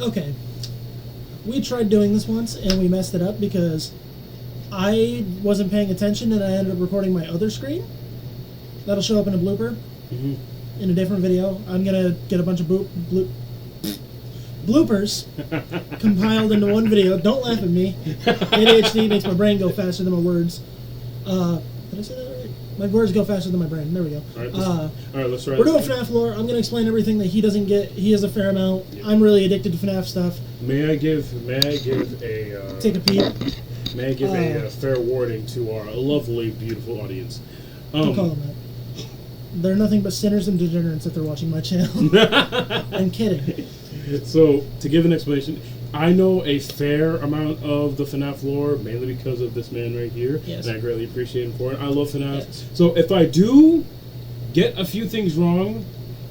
Okay. We tried doing this once, and we messed it up because I wasn't paying attention, and I ended up recording my other screen. That'll show up in a blooper. Mm-hmm. In a different video. I'm going to get a bunch of bloopers compiled into one video. Don't laugh at me. ADHD makes my brain go faster than my words. Did I say that right? My words go faster than my brain. There we go. All right, let's try. We're doing FNAF lore. I'm going to explain everything that he doesn't get. He has a fair amount. Yeah. I'm really addicted to FNAF stuff. May I give a take a peek? May I give a fair warning to our lovely, beautiful audience? Don't call them that. They're nothing but sinners and degenerates if they're watching my channel. I'm kidding. So, to give an explanation, I know a fair amount of the FNAF lore, mainly because of this man right here, yes. And I greatly appreciate him for it. I love FNAF. Yes. So, if I do get a few things wrong,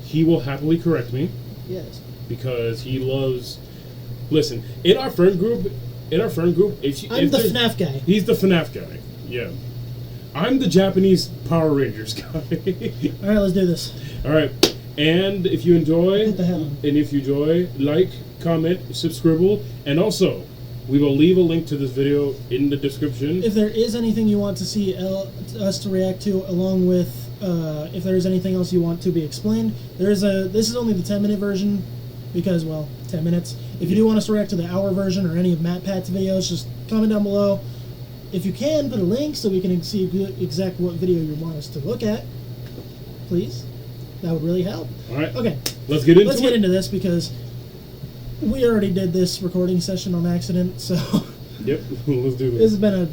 he will happily correct me. Yes. Because he loves... Listen, in our friend group, I'm the FNAF guy. He's the FNAF guy, yeah. I'm the Japanese Power Rangers guy. Alright, let's do this. Alright, and if you enjoy, like, comment, subscribe, and also, we will leave a link to this video in the description. If there is anything you want to see us to react to, along with, if there is anything else you want to be explained, this is only the 10-minute version, because, well, 10 minutes. If you do want us to react to the hour version or any of Matt Pat's videos, just comment down below. If you can, put a link so we can see exactly what video you want us to look at. Please. That would really help. Alright. Okay. Let's get into it. Let's get into this because we already did this recording session on accident, so... Yep, let's do this. This has been a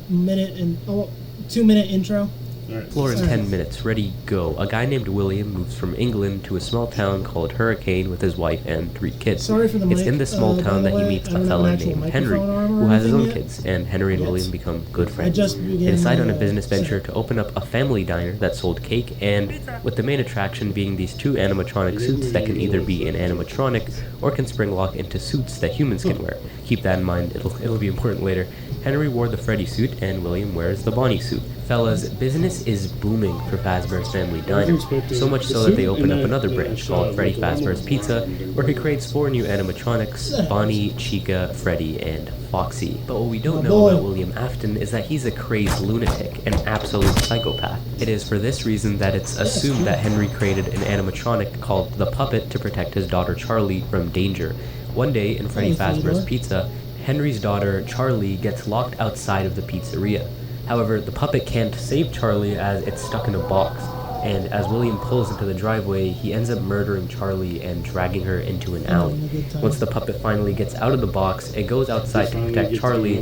2-minute intro. Right. Floor in 10 minutes, ready, go. A guy named William moves from England to a small town called Hurricane with his wife and 3 kids. Sorry for the It's in this small town that he meets a fella named Henry, who has his own kids, and Henry and William become good friends. They decide on a business venture to open up a family diner that sold cake, and with the main attraction being these 2 animatronic suits that can either be an animatronic or can spring lock into suits that humans can wear. Keep that in mind, it'll be important later. Henry wore the Freddy suit, and William wears the Bonnie suit. Fellas, business is booming for Fazbear's Family Diner, so much so that they open up another branch called Freddy Fazbear's Pizza, where he creates 4 new animatronics, Bonnie, Chica, Freddy, and Foxy. But what we don't know about William Afton is that he's a crazed lunatic, an absolute psychopath. It is for this reason that it's assumed that Henry created an animatronic called the Puppet to protect his daughter Charlie from danger. One day in Freddy Fazbear's Pizza, Henry's daughter, Charlie, gets locked outside of the pizzeria. However, the puppet can't save Charlie as it's stuck in a box, and as William pulls into the driveway, he ends up murdering Charlie and dragging her into an alley. Once the puppet finally gets out of the box, it goes outside to protect Charlie,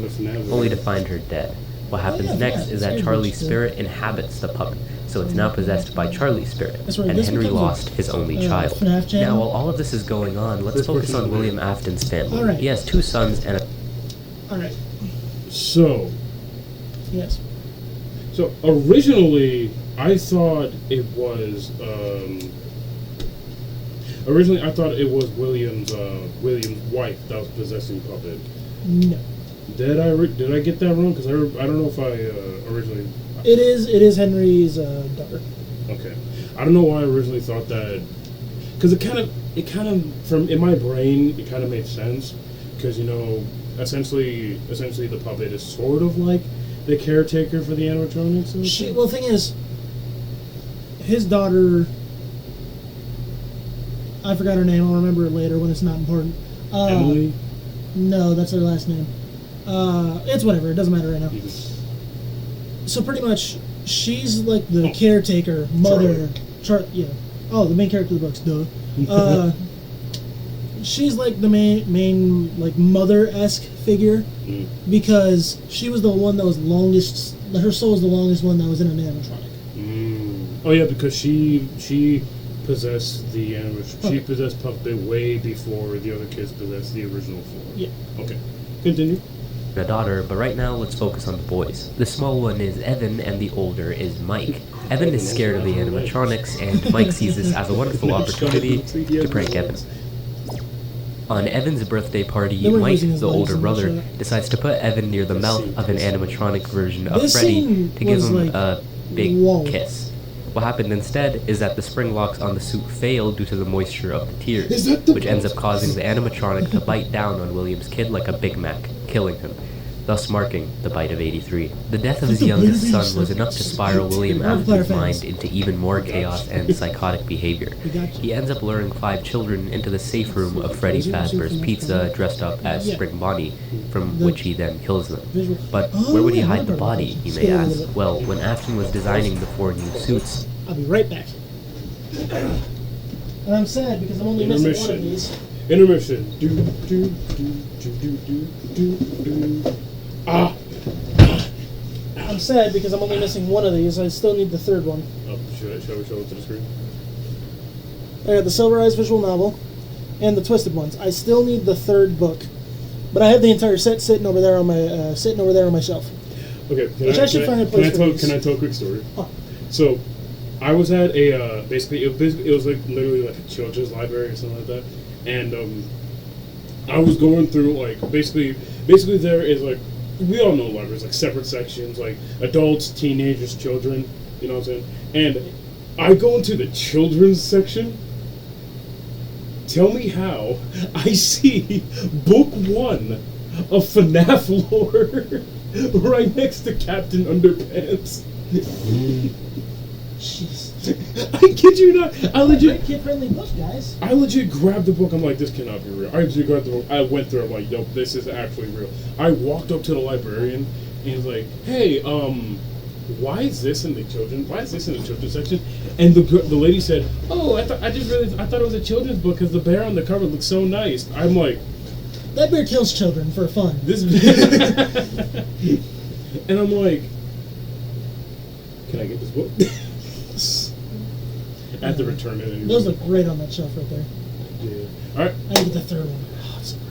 only to find her dead. What happens next is that Charlie's spirit inhabits the puppet, so it's now possessed by Charlie's spirit, and Henry lost his only child. Now, while all of this is going on, let's focus on William Afton's family. He has 2 sons and a... Alright. So... Yes. So, originally, I thought it was, William's wife that was possessing Puppet. No. Did I get that wrong? Because I don't know if I originally... It is Henry's daughter. Okay. I don't know why I originally thought that... Because it kind of, from in my brain, it kind of made sense. Because, you know, essentially the puppet is sort of like the caretaker for the animatronics. Well, the thing is, his daughter, I forgot her name. I'll remember it later when it's not important. Emily? No, that's her last name. It's whatever. It doesn't matter right now. So pretty much, she's like the caretaker, mother. Yeah. Oh, the main character of the books. Duh. She's like the main like mother-esque figure because she was the one that was longest. Her soul was the longest one that was in an animatronic. Oh yeah, because she possessed the animatronic. She possessed Puppet way before the other kids possessed the original 4. Yeah. Okay. Continue. A daughter, but right now let's focus on the boys. The small one is Evan and the older is Mike. Evan is scared of the animatronics and Mike sees this as a wonderful opportunity to prank Evan. On Evan's birthday party, Mike, the older brother, decides to put Evan near the mouth of an animatronic version of Freddy to give him a big kiss. What happened instead is that the spring locks on the suit fail due to the moisture of the tears, which ends up causing the animatronic to bite down on William's kid like a Big Mac, killing him, thus marking the bite of 83. The death of his youngest son was enough to spiral William Afton's mind into even more chaos and psychotic behavior. He ends up luring 5 children into the safe room of Freddy Fazbear's Pizza dressed up as Spring Bonnie, from which he then kills them. But where would he hide the body, you may ask? Well, when Afton was designing the 4 new suits... I'll be right back. And I'm sad because I'm only missing one of these. Intermission. Do, do, do, do, do, do, do. I'm sad because I'm only missing one of these. I still need the third one. Oh, shall we show it to the screen? I got the Silverized visual novel and the Twisted ones. I still need the third book, but I have the entire set sitting over there on my shelf. Okay, can I tell a quick story? Oh. So, I was at a it was like literally like a children's library or something like that, and I was going through like basically there is like, we all know libraries, like separate sections, like adults, teenagers, children, you know what I'm saying? And I go into the children's section. Tell me how I see book 1 of FNAF lore right next to Captain Underpants. Jeez. I kid you not. I legit kid-friendly book, guys. I legit grabbed the book. I'm like, this cannot be real. I legit grabbed the book. I went through it. I'm like, nope, this is actually real. I walked up to the librarian and he's like, hey, why is this in the children's section? And the lady said, oh, I thought it was a children's book because the bear on the cover looks so nice. I'm like, that bear kills children for fun. And I'm like, can I get this book? I have to return it anyway. Those look great on that shelf right there. Yeah. Alright. I need to get the third one.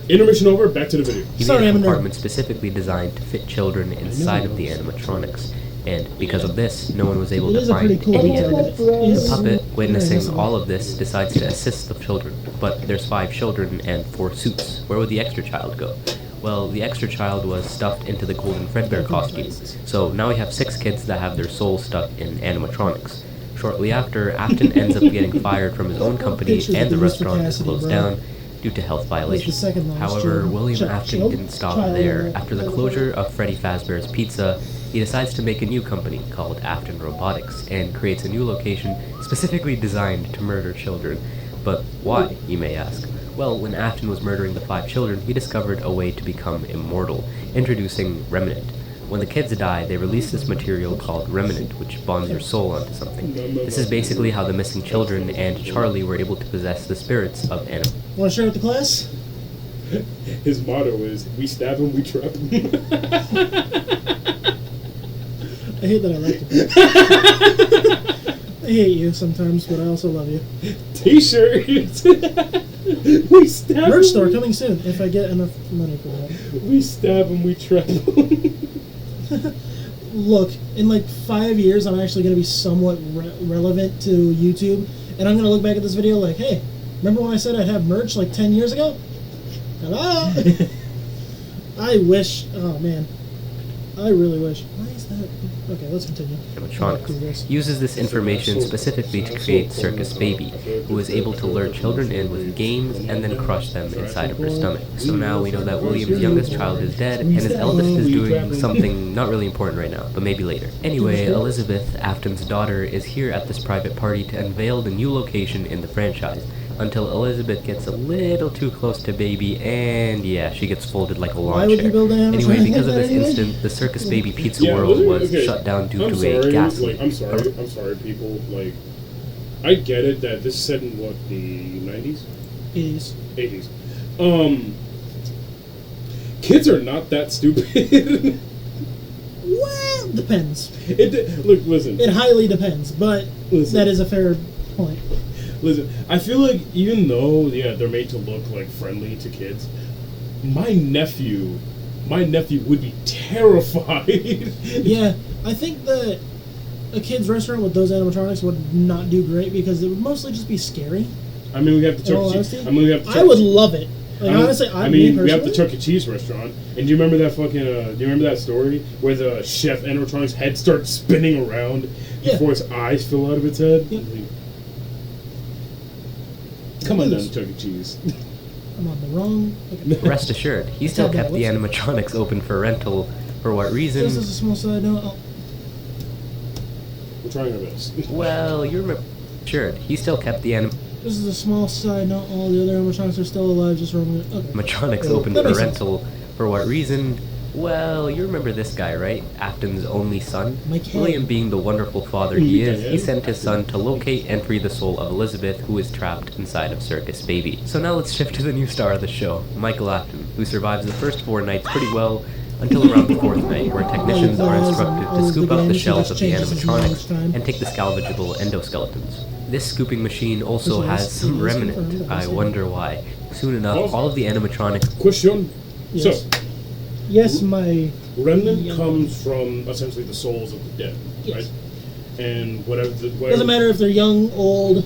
Intermission over, back to the video. He made a compartment specifically designed to fit children inside of the animatronics, and because of this, no one was able to find any evidence. The puppet, witnessing all of this, decides to assist the children, but there's 5 children and 4 suits. Where would the extra child go? Well, the extra child was stuffed into the Golden Fredbear costume, so now we have 6 kids that have their souls stuck in animatronics. Shortly after, Afton ends up getting fired from his own company and the restaurant is closed down due to health violations. However, William Afton didn't stop there. After the closure of Freddy Fazbear's Pizza, he decides to make a new company called Afton Robotics and creates a new location specifically designed to murder children. But why, you may ask? Well, when Afton was murdering the 5 children, he discovered a way to become immortal, introducing Remnant. When the kids die, they release this material called Remnant, which bonds your soul onto something. This is basically how the missing children and Charlie were able to possess the spirits of animals. Want to share with the class? His motto is, we stab him, we trap him. I hate that I like it. I hate you sometimes, but I also love you. T-shirts! We stab Merch store coming soon, if I get enough money for that. We stab him, we trap him. Look, in like 5 years, I'm actually going to be somewhat relevant to YouTube, and I'm going to look back at this video like, hey, remember when I said I'd have merch like 10 years ago? Hello? I wish, oh man, I really wish. Why is that? Okay, let's continue. Animatronics uses this information specifically to create Circus Baby, who is able to lure children in with games and then crush them inside of her stomach. So now we know that William's youngest child is dead, and his eldest is doing something not really important right now, but maybe later. Anyway, Elizabeth, Afton's daughter, is here at this private party to unveil the new location in the franchise, until Elizabeth gets a little too close to Baby, and yeah, she gets folded like a lawn chair. Anyway, because of this incident, the Circus Baby Pizza World was shut down due to a gas leak. I'm sorry, people. Like, I get it that this is set in what, the 90s? 80s. Kids are not that stupid. Well, depends. Look, listen. It highly depends, but that is a fair point. Listen, I feel like even though, yeah, they're made to look like friendly to kids, my nephew would be terrified. Yeah, I think that a kid's restaurant with those animatronics would not do great because it would mostly just be scary. I mean, we have to check. I would love it. Like, honestly, we have the Chuck E. Cheese restaurant, and do you remember that fucking? Do you remember that story where the chef animatronic's head starts spinning around before its eyes fill out of its head? Yep. Come on down, Chuck E. Cheese. I'm on the wrong. Okay. Rest assured, he still kept the animatronics open for rental. For what reason? This is a small side note. Oh. We're trying our best. Well, you remember. Sure, he still kept the This is a small side note. All the other animatronics are still alive, just roaming. Okay. animatronics open for rental. For what reason? Well, you remember this guy, right? Afton's only son? William, being the wonderful father he is, he sent his son to locate and free the soul of Elizabeth, who is trapped inside of Circus Baby. So now let's shift to the new star of the show, Michael Afton, who survives the first 4 nights pretty well, until around the 4th night, where technicians are instructed to scoop out the shells of the animatronics and take the salvageable endoskeletons. This scooping machine also has some remnant. I wonder why. Soon enough, all of the animatronics... Question? Yes. So... Yes, my... Remnant comes from, essentially, the souls of the dead, right? And whatever... Doesn't matter if they're young, old,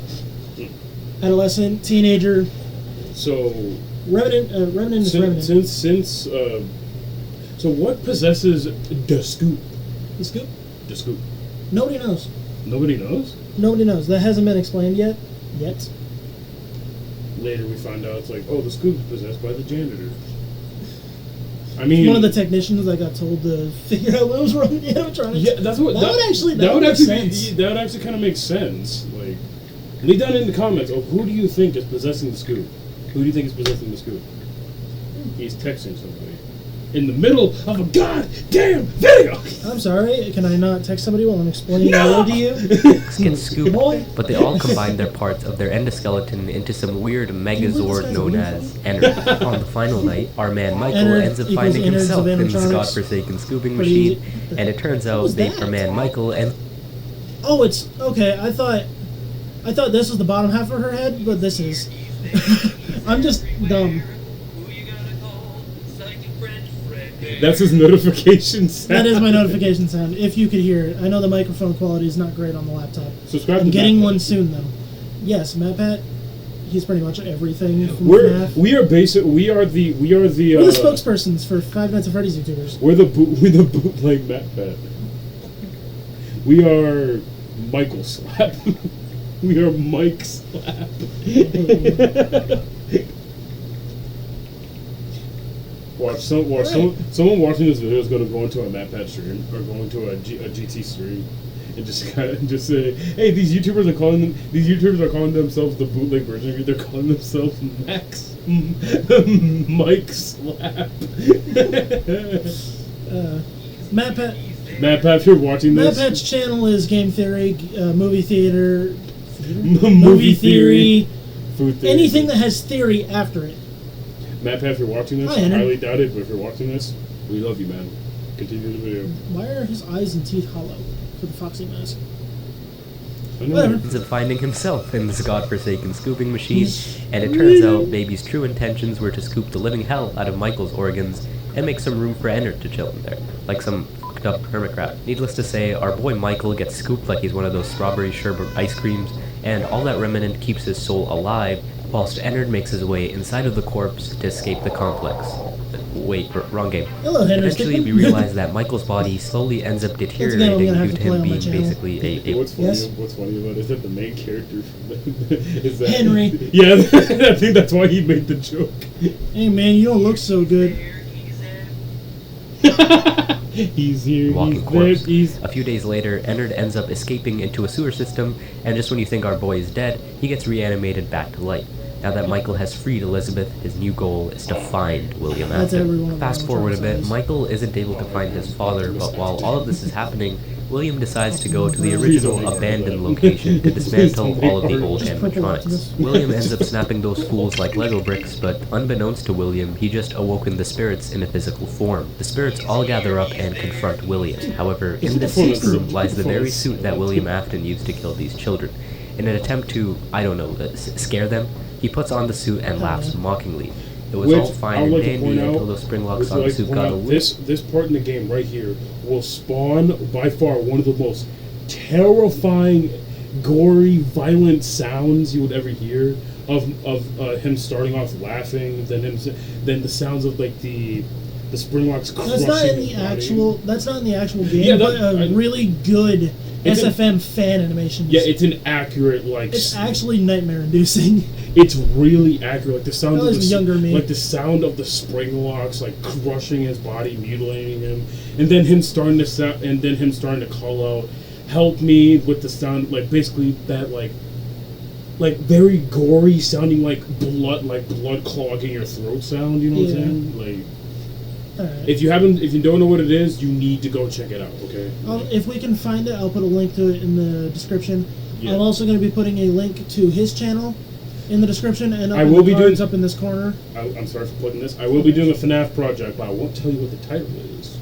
adolescent, teenager. So... Remnant is remnant. So what possesses the scoop? The scoop? The scoop. Nobody knows. Nobody knows? Nobody knows. That hasn't been explained yet. Later we find out it's like, oh, the scoop is possessed by the janitor. I mean... One of the technicians that got told to figure out what was wrong with the animatronics. Yeah, that's what... That would actually kind of make sense. Like, leave down in the comments, who do you think is possessing the scoop? Who do you think is possessing the scoop? He's texting somebody. In the middle of a goddamn video! I'm sorry, can I not text somebody while I'm explaining the to you? Get scooped, but they all combine their parts of their endoskeleton into some weird megazord known as Energy. On the final night, our man Michael ends up finding himself in this godforsaken scooping machine, and it turns out our man Michael and... Oh, it's... Okay, I thought this was the bottom half of her head, but this is... I'm just dumb. That's his notification sound. That is my notification sound, if you could hear it. I know the microphone quality is not great on the laptop. Subscribe I'm getting one soon, though. Yes, MatPat, he's pretty much everything from FNAF. We are the spokespersons for Five Nights at Freddy's YouTubers. We're the bootleg MatPat. We are Michael Slap. We are Mike Slap. Someone watching this video is going to go into a MatPat stream or go into a GT stream and just say, "Hey, these YouTubers are calling themselves the bootleg version of you. They're calling themselves Mike Slap." MatPat, if you're watching this, MatPat's channel is Game Theory, Movie Theater, Movie Theory, Food Theory, anything that has theory after it. MatPat, if you're watching this, I highly doubt it, but if you're watching this, we love you, man. Continue the video. Why are his eyes and teeth hollow for the Foxy mask? Whatever. Ends up finding himself in this godforsaken scooping machine, and it turns out Baby's true intentions were to scoop the living hell out of Michael's organs and make some room for Ennard to chill in there, like some fucked up hermit crab. Needless to say, our boy Michael gets scooped like he's one of those strawberry sherbet ice creams, and all that remnant keeps his soul alive, whilst Ennard makes his way inside of the corpse to escape the complex. Wait, wrong game. Hello, Henry. Eventually, we realize that Michael's body slowly ends up deteriorating due to him being basically a What's funny about it is that the main character is that Henry. Yeah, I think that's why he made the joke. Hey, man, you don't look so good. He's here. Walking corpse. A few days later, Ennard ends up escaping into a sewer system, and just when you think our boy is dead, he gets reanimated back to life. Now that Michael has freed Elizabeth, his new goal is to find William Afton. Fast forward a bit, Michael isn't able to find his father, but while all of this is happening, William decides to go to the original abandoned location to dismantle all of the old animatronics. William ends up snapping those fools like Lego bricks, but unbeknownst to William, he just awoken the spirits in a physical form. The spirits all gather up and confront William. However, in this safe room lies the very suit that William Afton used to kill these children. In an attempt to, scare them, he puts on the suit and laughs mockingly. It was all fine and dandy until those spring locks on the suit got away. This part in the game right here will spawn by far one of the most terrifying, gory, violent sounds you would ever hear him starting off laughing, then the sounds of like the Springlocks crushing That's not in the his body. actual. That's not in the actual game. Yeah, but really good SFM fan animations. Yeah, it's an accurate It's actually nightmare-inducing. It's really accurate. Like the sound of the younger me. Like the sound of the Springlocks like crushing his body, mutilating him, and then him starting to call out, "Help me!" with the sound, like basically that like very gory sounding, like blood clogging your throat sound. You know what I'm saying? Like. Right. If you don't know what it is, you need to go check it out. Okay. If we can find it, I'll put a link to it in the description. Yeah. I'm also going to be putting a link to his channel in the description, and I will be doing up in this corner. I'm sorry for putting this. I will be doing a FNAF project, but I won't tell you what the title is.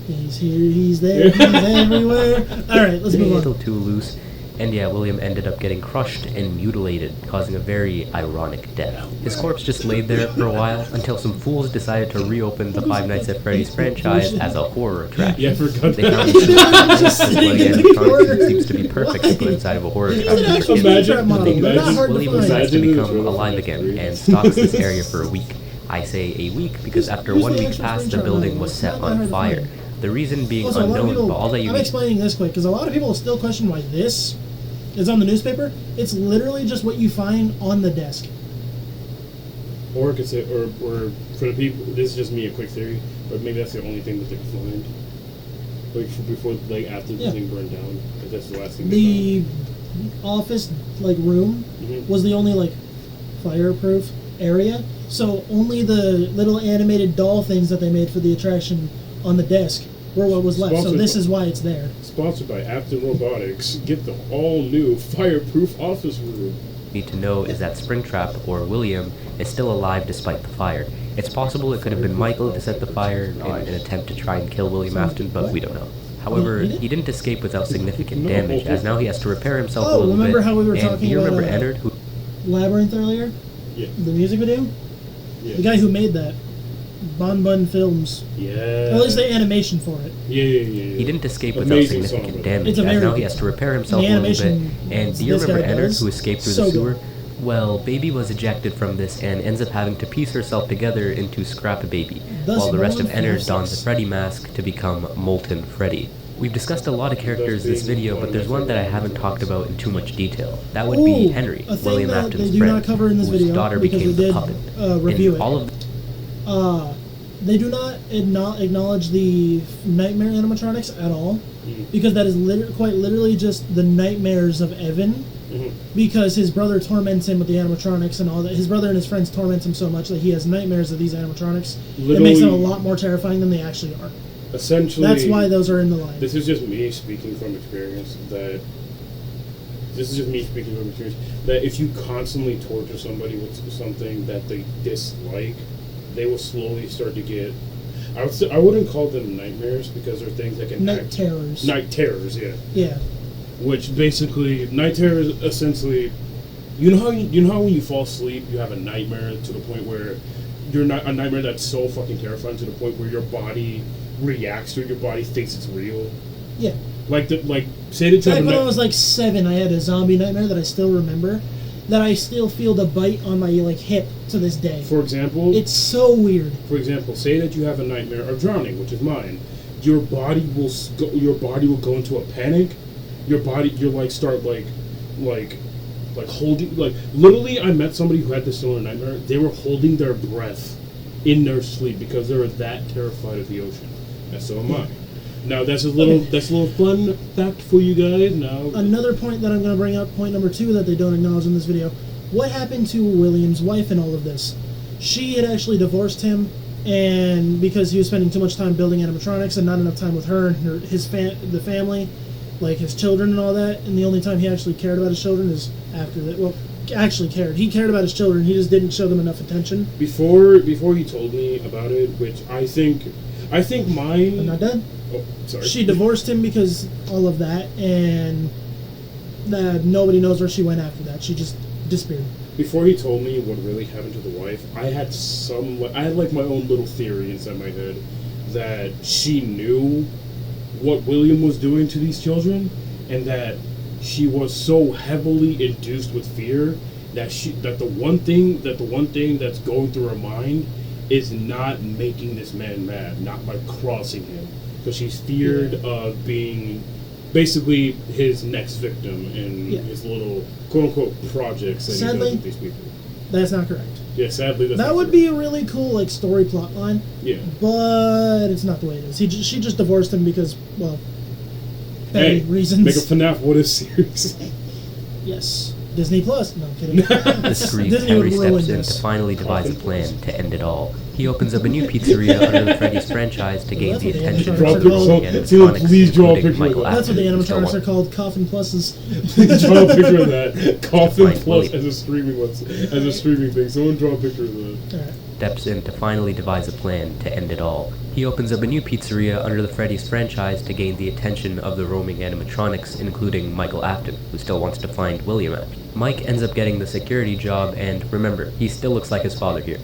He's here. He's there. He's everywhere. All right, let's move on. A little too loose. And yeah, William ended up getting crushed and mutilated, causing a very ironic death. His corpse just laid there for a while until some fools decided to reopen the Five Nights at Freddy's franchise as a horror attraction. Yeah, I forgot They found it seems to be perfect to put inside of a horror attraction. William decides to become alive again and stalks this area for a week. I say a week because after 1 week passed, the building was set on fire. The reason being unknown, but all that you I'm explaining this quick because a lot of people still question why this is on the newspaper. It's literally just what you find on the desk. Or it could say, or for the people, this is just me, a quick theory, but maybe that's the only thing that they could find. Like before, like after the thing burned down, because that's the last thing. The office room was the only fireproof area, so only the little animated doll things that they made for the attraction on the desk were what was left. So this is why it's there. Sponsored by Afton Robotics. Get the all-new fireproof office room. Need to know is that Springtrap, or William, is still alive despite the fire. It's possible it could have been Michael to set the fire in an attempt to try and kill William Afton, but we don't know. However, he didn't escape without significant damage, as now he has to repair himself a little remember bit. How we were talking do you about remember Ennard, who Labyrinth earlier? Yeah. The music video? Yeah. The guy who made that. Bon Bon Films. Yeah. Or at least the animation for it. Yeah. He didn't escape without significant damage, as now he has to repair himself a little bit. And do you remember Ennard, who escaped through the sewer? Well, Baby was ejected from this and ends up having to piece herself together into Scrap Baby, while the rest of Ennard dons a Freddy mask to become Molten Freddy. We've discussed a lot of characters in this video, but there's one that I haven't talked about in too much detail. That would be Henry, William Afton's friend, whose daughter became the puppet. Review all of they do not acknowledge the nightmare animatronics at all, because that is quite literally just the nightmares of Evan, because his brother torments him with the animatronics and all that. His brother and his friends torment him so much that he has nightmares of these animatronics. It makes them a lot more terrifying than they actually are. Essentially, that's why those are in the line. This is just me speaking from experience. That if you constantly torture somebody with something that they dislike, they will slowly start to get. I wouldn't call them nightmares because they're things that can night terrors. Night terrors, yeah. Yeah. Which basically, night terrors essentially, you know how when you fall asleep you have a nightmare to the point where you're not a nightmare that's so fucking terrifying to the point where your body reacts to it, your body thinks it's real. Yeah. Say the time. Back when I was 7, I had a zombie nightmare that I still remember. That I still feel the bite on my hip to this day. For example, it's so weird. For example, say that you have a nightmare of drowning, which is mine. Your body will go into a panic. You'll start holding literally. I met somebody who had this similar nightmare. They were holding their breath in their sleep because they were that terrified of the ocean. And so am I. Now that's a little fun fact for you guys. Now another point that I'm going to bring up, point number 2 that they don't acknowledge in this video. What happened to William's wife in all of this? She had actually divorced him, and because he was spending too much time building animatronics and not enough time with her and the family, his children and all that. And the only time he actually cared about his children is after that. Well, actually cared. He cared about his children. He just didn't show them enough attention. Before he told me about it, which I think mine. I'm not done. Oh, sorry. She divorced him because all of that, and nobody knows where she went after that. She just disappeared. Before he told me what really happened to the wife, I had my own little theory inside my head that she knew what William was doing to these children, and that she was so heavily induced with fear that the one thing that's going through her mind is not making this man mad, not by crossing him, because she's feared of being basically his next victim in his little quote unquote projects that he does with these people. That's not correct. Yeah, sadly, that would be a really cool like story plot line. Yeah, but it's not the way it is. She just divorced him because, well, reasons. Make a FNAF What If series. Yes, Disney Plus. No, I'm kidding. Discreet, Henry steps in to finally devise a plan to end it all. He opens up a new pizzeria under the Freddy's franchise to gain the attention of the animatronics, including Michael Afton. That's what the animatronics are called, Coffin Pluses. Draw a picture of that. Coffin Plus as a streaming thing. Someone draw a picture of that. All right. Steps in to finally devise a plan to end it all. He opens up a new pizzeria under the Freddy's franchise to gain the attention of the roaming animatronics, including Michael Afton, who still wants to find William Afton. Mike ends up getting the security job, and remember, he still looks like his father here.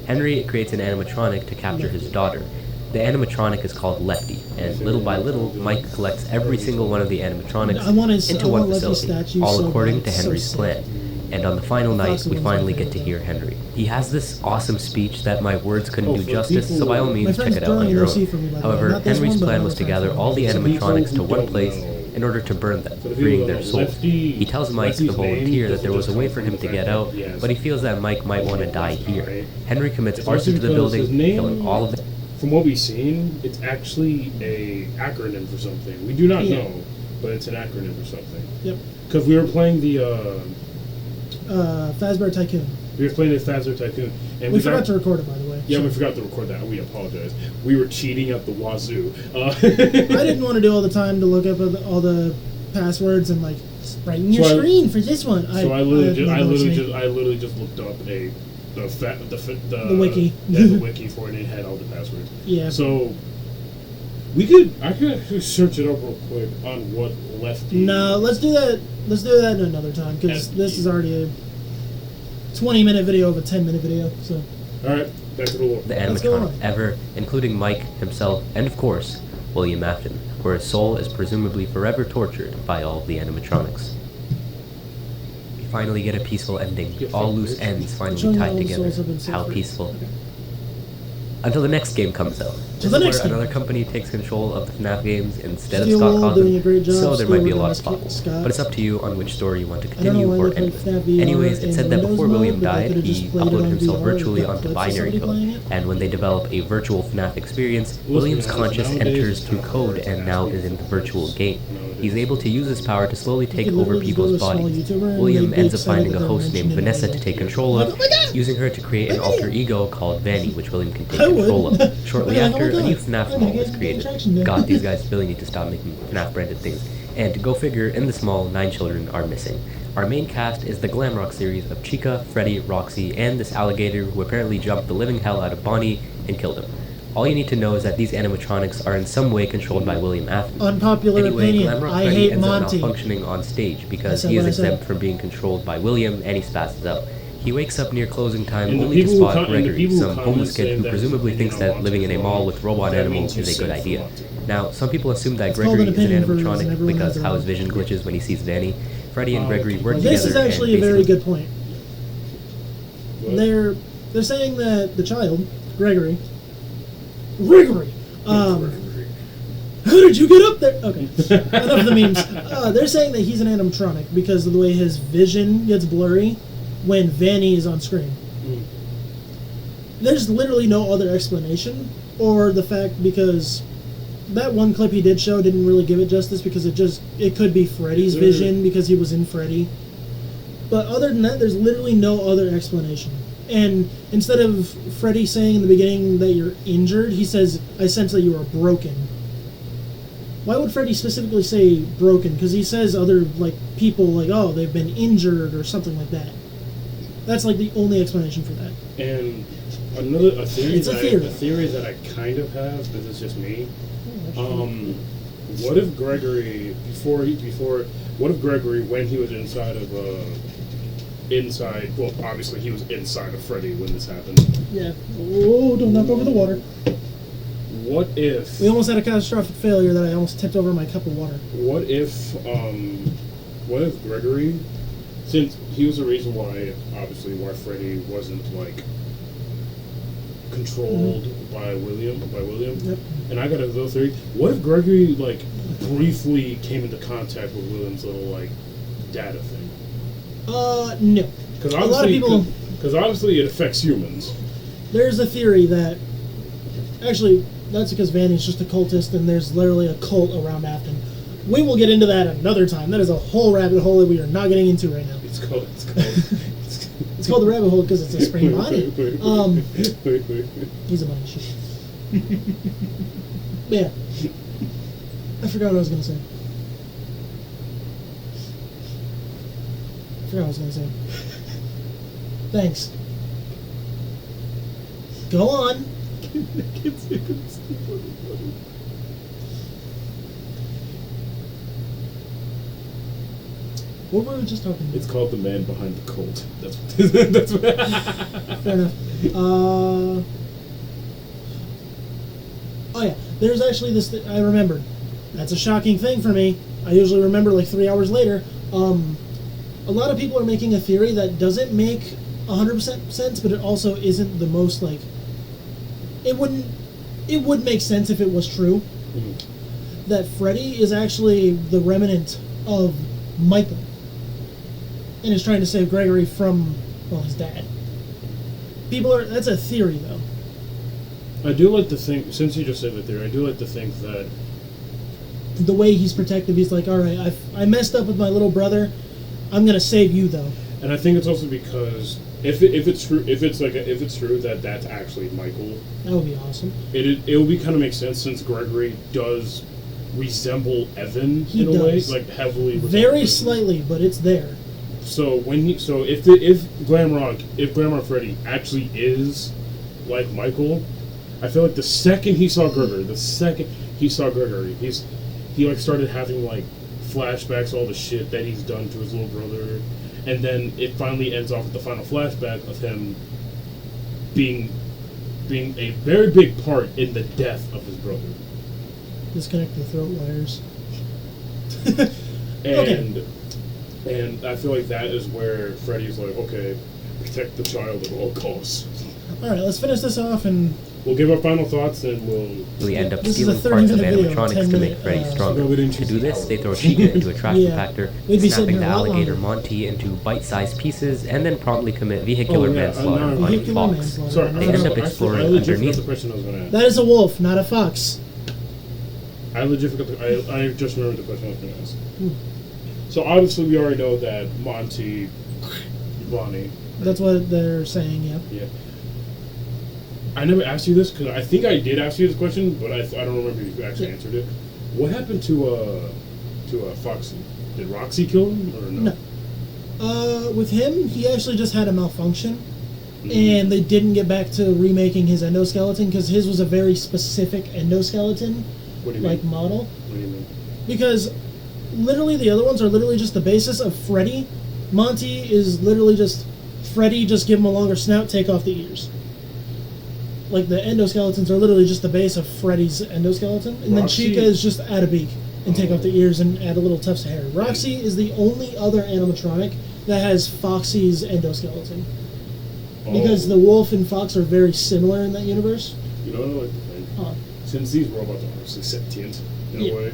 Henry creates an animatronic to capture his daughter. The animatronic is called Lefty, and little by little, Mike collects every single one of the animatronics into one facility, all according to Henry's plan. And on the final night, we finally get to hear Henry. He has this awesome speech that my words couldn't do justice, so by all means, check it out on your own. However, Henry's plan was to gather all the animatronics to one place in order to burn them, freeing their souls. He tells Mike, the volunteer, that there was a way for him to get out, but he feels that Mike might want to die here. Henry commits arson to the building, killing all of them. From what we've seen, it's actually a acronym for something. We do not know, but it's an acronym for something. Yep. Because we were playing the Fazbear Tycoon. We were playing the Fazbear Tycoon, and we forgot to record it, by the way. Yeah, we forgot to record that. We apologize. We were cheating at the wazoo. I didn't want to do all the time to look up all the passwords and like right in your screen for this one. I literally just looked up the wiki. The wiki for it, and it had all the passwords. Yeah. So I could actually search it up real quick on what Lefty. No, let's do that. Let's do that another time because this is already a 20-minute video of a 10-minute video. So. All right, back to the lore. The animatronic ever, including Mike himself, and of course William Afton, where his soul is presumably forever tortured by all of the animatronics. We finally get a peaceful ending. All loose ends finally tied together. How peaceful. Okay. Until the next game comes out. This is where another company takes control of the FNAF games instead of Scott Cawthon, so there might be a lot of plots. But it's up to you on which story you want to continue or end with. Anyways, it said that before William died, he uploaded himself virtually onto binary code, and when they develop a virtual FNAF experience, William's conscious enters through code and now is in the virtual game. He's able to use his power to slowly take over people's bodies. William ends up finding a host named Vanessa to take control of, using her to create an alter ego called Vanny, which William can take control of. Shortly after, a new FNAF mall was created. God, these guys really need to stop making FNAF branded things. And to go figure, in this mall, 9 children are missing. Our main cast is the glam rock series of Chica, Freddy, Roxy, and this alligator who apparently jumped the living hell out of Bonnie and killed him. All you need to know is that these animatronics are in some way controlled by William Afton. Unpopular opinion. Glamrock I Freddy hate ends Monty. up malfunctioning on stage because he is exempt from being controlled by William, and he spazzes out. He wakes up near closing time only to spot Gregory, some homeless kid who presumably thinks that living in a mall with robot animals is a good idea. Now, some people assume that Gregory is an animatronic because how his vision glitches when he sees Vanny. Freddy and Gregory work together. This is actually a very good point. They're saying that the child, Gregory, how did you get up there? Okay, enough of the memes. They're saying that he's an animatronic because of the way his vision gets blurry when Vanny is on screen. There's literally no other explanation, or the fact because that one clip he did show didn't really give it justice because it could be Freddy's vision because he was in Freddy. But other than that, there's literally no other explanation. And instead of Freddy saying in the beginning that you're injured, he says, I sense that you are broken. Why would Freddy specifically say broken? Because he says other people oh, they've been injured or something like that. That's the only explanation for that. And a theory that I kind of have, but it's just me. What if Gregory what if Gregory, when he was well, obviously he was inside of Freddy when this happened. Yeah. Oh, don't knock over the water. What if... We almost had a catastrophic failure that I almost tipped over my cup of water. What if Gregory since he was the reason why, obviously, why Freddy wasn't like controlled by William. Yep. And I got a little theory. What if Gregory like briefly came into contact with William's little like data thing? No. Because a lot of people. Because obviously it affects humans. There's a theory that actually that's because Vanny's just a cultist, and there's literally a cult around Afton. We will get into that another time. That is a whole rabbit hole that we are not getting into right now. It's called It's called the rabbit hole because it's a spring body. Wait. He's a bunny shit. Yeah. I forgot what I was going to say. Thanks. Go on. What were we just talking about? It's called The Man Behind the Cult. That's what Fair enough. Oh yeah, there's actually this. I remembered. That's a shocking thing for me. I usually remember like 3 hours later. A lot of people are making a theory that doesn't make 100% sense, but it also isn't the most like. It would make sense if it was true. Mm-hmm. That Freddy is actually the remnant of Michael, and is trying to save Gregory from, well, his dad. That's a theory, though. I do like to think, since you just said the theory, I do like to think that the way he's protective, he's like, all right, I messed up with my little brother, I'm gonna save you, though. And I think it's also because if it's true that that's actually Michael, that would be awesome. It would be kind of make sense since Gregory does resemble Evan he in a does. way, like heavily. Very slightly, but it's there. So if Glamrock Freddy actually is like Michael, I feel like the second he saw Gregory, he like started having like flashbacks, all the shit that he's done to his little brother, and then it finally ends off with the final flashback of him being a very big part in the death of his brother. Disconnect the throat wires. And I feel like that is where Freddy's like, okay, protect the child at all costs. Alright, let's finish this off and we'll give our final thoughts and we end up stealing parts of animatronics to make Freddy stronger. To do this, they throw Chica into a trash compactor, snapping the alligator Monty into bite-sized pieces, and then promptly commit vehicular manslaughter on a fox. They end up exploring underneath. That is a wolf, not a fox. I just remembered the question I was going to ask. So obviously we already know that Bonnie. That's what they're saying, yeah. Yeah. I never asked you this because I think I did ask you this question, but I don't remember if you actually answered it. What happened to Foxy? Did Roxy kill him or no? No. With him, he actually just had a malfunction, and they didn't get back to remaking his endoskeleton because his was a very specific endoskeleton, what do you mean? model. What do you mean? Because literally the other ones are literally just the basis of Freddy. Monty is literally just Freddy, just give him a longer snout, take off the ears. Like, the endoskeletons are literally just the base of Freddy's endoskeleton. And then Chica is just add a beak and take off the ears and add a little tufts of hair. Roxy is the only other animatronic that has Foxy's endoskeleton. Because the wolf and fox are very similar in that universe. You know what I like to think? Since these robots are obviously sentient in a way,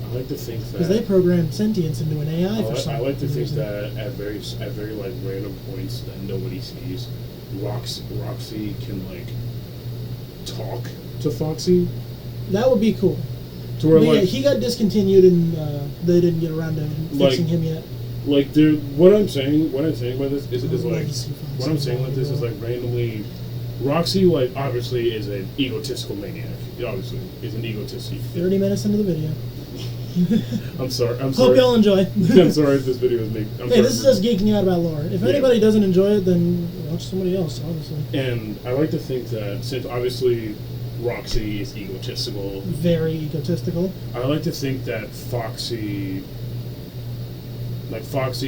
I like to think that... Because they programmed sentience into an AI for some reason. I like to think that at very like random points that nobody sees, Roxy can like talk to Foxy. That would be cool. To where, like, he got discontinued and they didn't get around to fixing him yet. Like, what I'm saying by this is like randomly, Roxy, like, obviously is an egotistical maniac. Obviously, is an egotistic. 30 minutes into the video. I'm sorry. Hope y'all enjoy. I'm sorry if this video is me. This is us geeking out about lore. If anybody doesn't enjoy it, then watch somebody else, obviously. And I like to think that since obviously Roxy is egotistical, very egotistical, I like to think that Foxy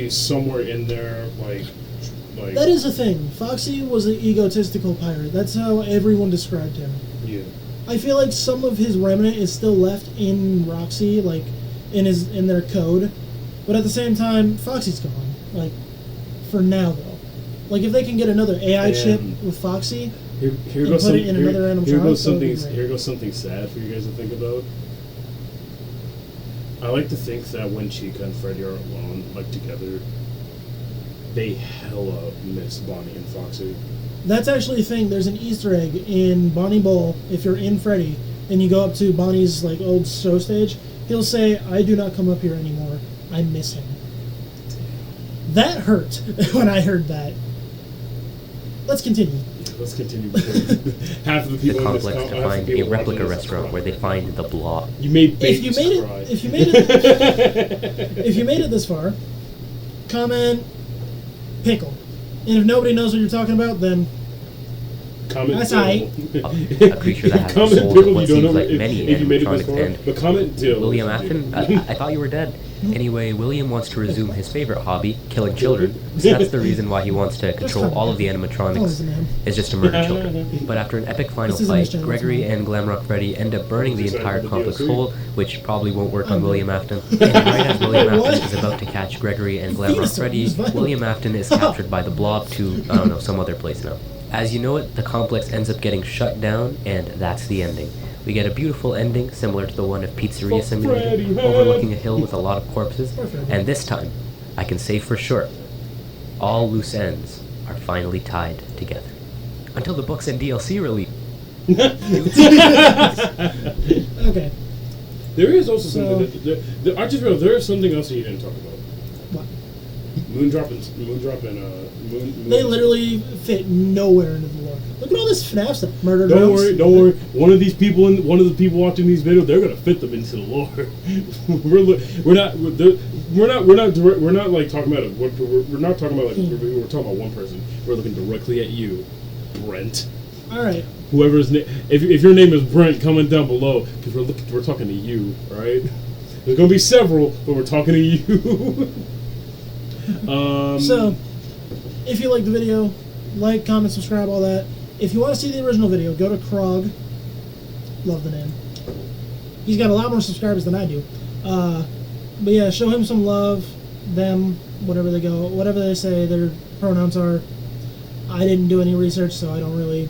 is somewhere in there, like. That is a thing. Foxy was an egotistical pirate. That's how everyone described him. Yeah. I feel like some of his remnant is still left in Roxy, like in their code, but at the same time, Foxy's gone. Like, for now, though. Like, if they can get another AI chip with Foxy, here goes something sad for you guys to think about. I like to think that when Chica and Freddy are alone, like together, they hella miss Bonnie and Foxy. That's actually a thing. There's an Easter egg in Bonnie Bowl. If you're in Freddy and you go up to Bonnie's like old show stage, he'll say, "I do not come up here anymore. I miss him." That hurt when I heard that. Let's continue. Let's continue. Half of the people the complex to find a replica restaurant where they find the blob. You made if you made it this far, comment pickle. And if nobody knows what you're talking about, then comment that's right. A creature that has a soul that what seems like many animatronics and but comment Dill. William Afton, I thought you were dead. Anyway, William wants to resume his favorite hobby, killing children. So that's the reason why he wants to control all of the animatronics, is just to murder children. But after an epic final fight, Gregory and Glamrock Freddy end up burning the entire complex whole, which probably won't work on William Afton. And right as William Afton is about to catch Gregory and Glamrock Freddy, William Afton is captured by the blob to, I don't know, some other place now. As you know it, the complex ends up getting shut down, and that's the ending. We get a beautiful ending, similar to the one of Pizzeria Simulator, overlooking a hill with a lot of corpses, and this time, I can say for sure, all loose ends are finally tied together. Until the books and DLC release. Okay. There is also something that I just realized there is something else that you didn't talk about. What? Moondrop and They literally fit nowhere into the lore. Look at all this FNAF stuff. Murder drones. Don't worry. One of the people watching these videos, they're gonna fit them into the lore. we're not like talking about it. We're not talking about like we're talking about one person. We're looking directly at you, Brent. All right. Whoever's if your name is Brent, comment down below because we're talking to you. All right. There's gonna be several, but we're talking to you. So, if you like the video, like, comment, subscribe, all that. If you want to see the original video, go to Krog. Love the name. He's got a lot more subscribers than I do. But yeah, show him some love. Them, whatever they say their pronouns are. I didn't do any research, so I don't really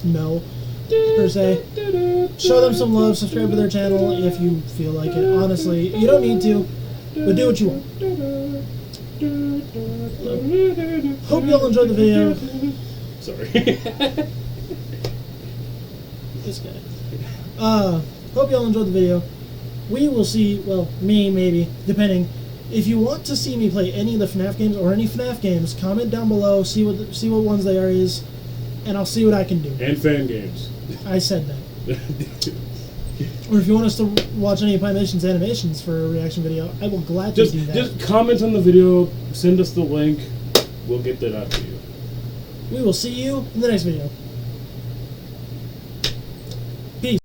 know, per se. Show them some love. Subscribe to their channel if you feel like it. Honestly, you don't need to, but do what you want. Hope you all enjoyed the video. Sorry. This guy. Hope you all enjoyed the video. We will see, well, me maybe, depending. If you want to see me play any of the FNAF games or any FNAF games, comment down below, see what ones they are and I'll see what I can do. And fan games. I said that. Or if you want us to watch any of Pymation's animations for a reaction video, I will gladly do that. Just comment on the video, send us the link, we'll get that out to you. We will see you in the next video.